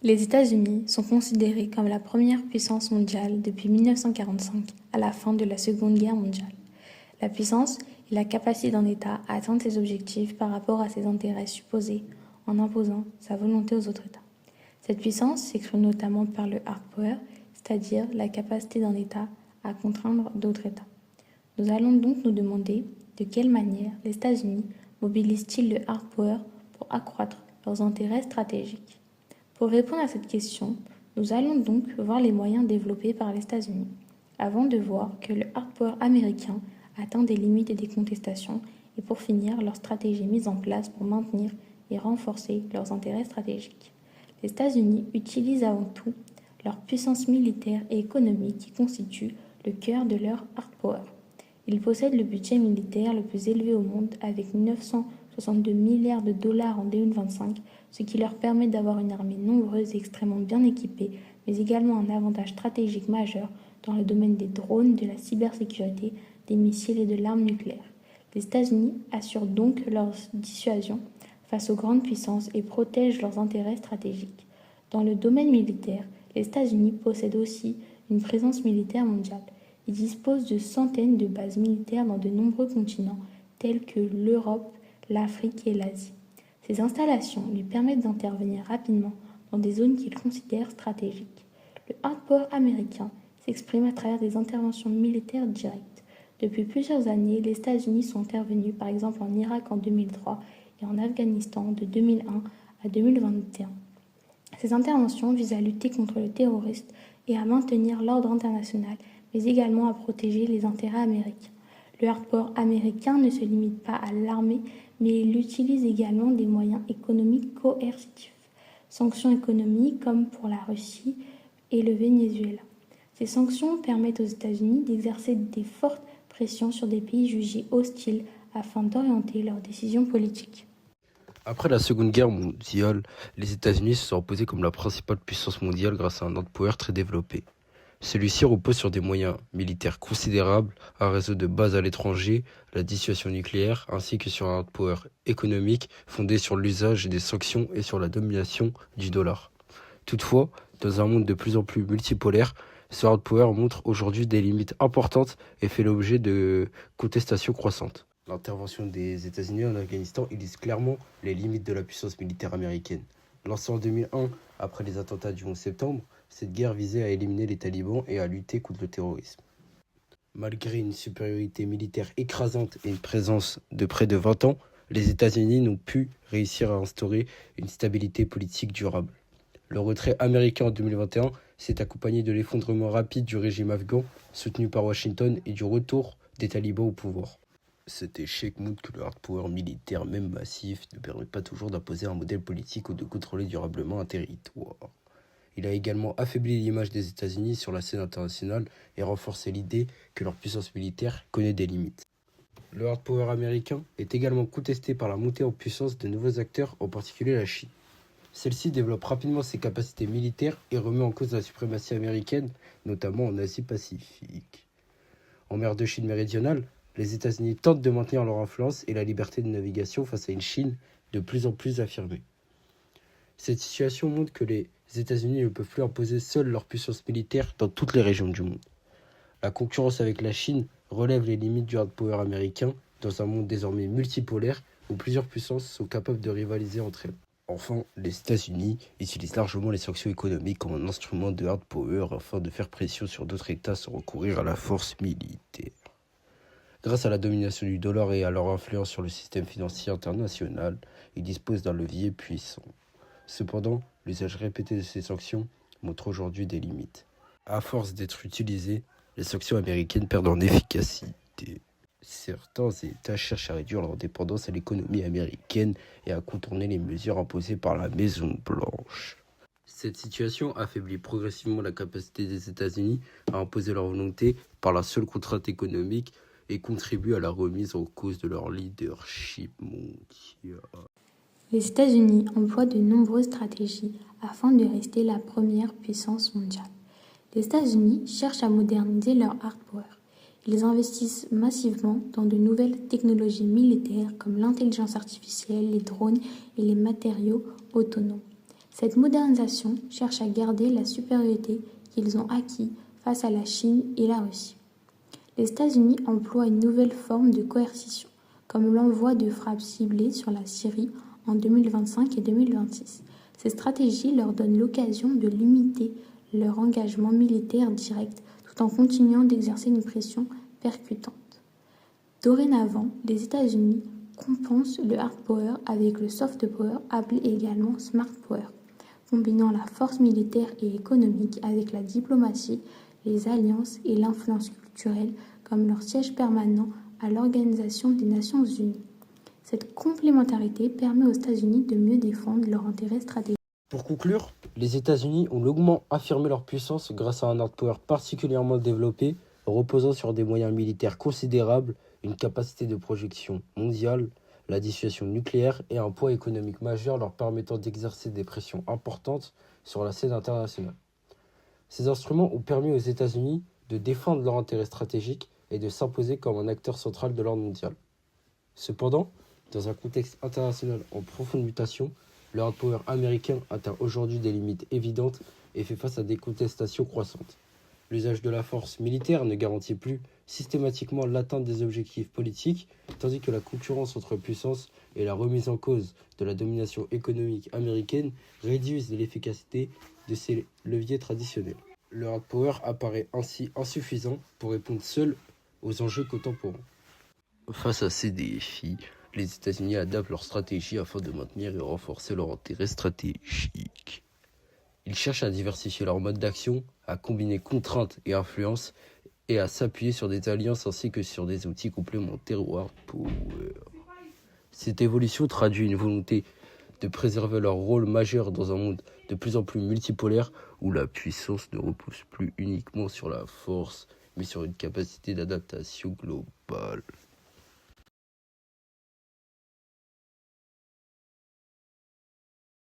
Les États-Unis sont considérés comme la première puissance mondiale depuis 1945, à la fin de la Seconde Guerre mondiale. La puissance est la capacité d'un État à atteindre ses objectifs par rapport à ses intérêts supposés en imposant sa volonté aux autres États. Cette puissance s'exprime notamment par le hard power, c'est-à-dire la capacité d'un État à contraindre d'autres États. Nous allons donc nous demander de quelle manière les États-Unis mobilisent-ils le hard power pour accroître leurs intérêts stratégiques. Pour répondre à cette question, nous allons donc voir les moyens développés par les États-Unis, avant de voir que le hard power américain atteint des limites et des contestations, et pour finir, leur stratégie mise en place pour maintenir et renforcer leurs intérêts stratégiques. Les États-Unis utilisent avant tout leur puissance militaire et économique qui constitue le cœur de leur hard power. Ils possèdent le budget militaire le plus élevé au monde avec 962 milliards de dollars en 2025, ce qui leur permet d'avoir une armée nombreuse et extrêmement bien équipée, mais également un avantage stratégique majeur dans le domaine des drones, de la cybersécurité, des missiles et de l'arme nucléaire. Les États-Unis assurent donc leur dissuasion face aux grandes puissances et protègent leurs intérêts stratégiques. Dans le domaine militaire, les États-Unis possèdent aussi une présence militaire mondiale. Ils disposent de centaines de bases militaires dans de nombreux continents, tels que l'Europe, l'Afrique et l'Asie. Ces installations lui permettent d'intervenir rapidement dans des zones qu'ils considèrent stratégiques. Le hard power américain s'exprime à travers des interventions militaires directes. Depuis plusieurs années, les États-Unis sont intervenus par exemple en Irak en 2003 et en Afghanistan de 2001 à 2021. Ces interventions visent à lutter contre le terrorisme et à maintenir l'ordre international, mais également à protéger les intérêts américains. Le hard power américain ne se limite pas à l'armée, mais il utilise également des moyens économiques coercitifs, sanctions économiques comme pour la Russie et le Venezuela. Ces sanctions permettent aux États-Unis d'exercer des fortes pressions sur des pays jugés hostiles afin d'orienter leurs décisions politiques. Après la Seconde Guerre mondiale, les États-Unis se sont imposés comme la principale puissance mondiale grâce à un hard power très développé. Celui-ci repose sur des moyens militaires considérables, un réseau de bases à l'étranger, la dissuasion nucléaire, ainsi que sur un hard power économique fondé sur l'usage des sanctions et sur la domination du dollar. Toutefois, dans un monde de plus en plus multipolaire, ce hard power montre aujourd'hui des limites importantes et fait l'objet de contestations croissantes. L'intervention des États-Unis en Afghanistan illustre clairement les limites de la puissance militaire américaine. Lancée en 2001 après les attentats du 11 septembre, cette guerre visait à éliminer les talibans et à lutter contre le terrorisme. Malgré une supériorité militaire écrasante et une présence de près de 20 ans, les États-Unis n'ont pu réussir à instaurer une stabilité politique durable. Le retrait américain en 2021 s'est accompagné de l'effondrement rapide du régime afghan, soutenu par Washington, et du retour des talibans au pouvoir. Cet échec montre que le hard power militaire, même massif, ne permet pas toujours d'imposer un modèle politique ou de contrôler durablement un territoire. Il a également affaibli l'image des États-Unis sur la scène internationale et renforcé l'idée que leur puissance militaire connaît des limites. Le hard power américain est également contesté par la montée en puissance de nouveaux acteurs, en particulier la Chine. Celle-ci développe rapidement ses capacités militaires et remet en cause la suprématie américaine, notamment en Asie-Pacifique. En mer de Chine méridionale, les États-Unis tentent de maintenir leur influence et la liberté de navigation face à une Chine de plus en plus affirmée. Cette situation montre que les États-Unis ne peuvent plus imposer seuls leur puissance militaire dans toutes les régions du monde. La concurrence avec la Chine relève les limites du hard power américain dans un monde désormais multipolaire où plusieurs puissances sont capables de rivaliser entre elles. Enfin, les États-Unis utilisent largement les sanctions économiques comme un instrument de hard power afin de faire pression sur d'autres États sans recourir à la force militaire. Grâce à la domination du dollar et à leur influence sur le système financier international, ils disposent d'un levier puissant. Cependant, l'usage répété de ces sanctions montre aujourd'hui des limites. À force d'être utilisées, les sanctions américaines perdent en efficacité. Certains États cherchent à réduire leur dépendance à l'économie américaine et à contourner les mesures imposées par la Maison-Blanche. Cette situation affaiblit progressivement la capacité des États-Unis à imposer leur volonté par la seule contrainte économique et contribue à la remise en cause de leur leadership mondial. Les États-Unis emploient de nombreuses stratégies afin de rester la première puissance mondiale. Les États-Unis cherchent à moderniser leur hard power. Ils investissent massivement dans de nouvelles technologies militaires comme l'intelligence artificielle, les drones et les matériaux autonomes. Cette modernisation cherche à garder la supériorité qu'ils ont acquis face à la Chine et la Russie. Les États-Unis emploient une nouvelle forme de coercition, comme l'envoi de frappes ciblées sur la Syrie en 2025 et 2026. Ces stratégies leur donnent l'occasion de limiter leur engagement militaire direct tout en continuant d'exercer une pression percutante. Dorénavant, les États-Unis compensent le hard power avec le soft power, appelé également smart power, combinant la force militaire et économique avec la diplomatie, les alliances et l'influence culturelle comme leur siège permanent à l'Organisation des Nations Unies. Cette complémentarité permet aux États-Unis de mieux défendre leurs intérêts stratégiques. Pour conclure, les États-Unis ont longuement affirmé leur puissance grâce à un hard power particulièrement développé, reposant sur des moyens militaires considérables, une capacité de projection mondiale, la dissuasion nucléaire et un poids économique majeur leur permettant d'exercer des pressions importantes sur la scène internationale. Ces instruments ont permis aux États-Unis de défendre leurs intérêts stratégiques et de s'imposer comme un acteur central de l'ordre mondial. Cependant, dans un contexte international en profonde mutation, le hard power américain atteint aujourd'hui des limites évidentes et fait face à des contestations croissantes. L'usage de la force militaire ne garantit plus systématiquement l'atteinte des objectifs politiques, tandis que la concurrence entre puissances et la remise en cause de la domination économique américaine réduisent l'efficacité de ces leviers traditionnels. Le hard power apparaît ainsi insuffisant pour répondre seul aux enjeux contemporains. Face à ces défis, les États-Unis adaptent leur stratégie afin de maintenir et renforcer leur intérêt stratégique. Ils cherchent à diversifier leur mode d'action, à combiner contraintes et influences, et à s'appuyer sur des alliances ainsi que sur des outils complémentaires au hard power. Cette évolution traduit une volonté de préserver leur rôle majeur dans un monde de plus en plus multipolaire où la puissance ne repose plus uniquement sur la force, mais sur une capacité d'adaptation globale.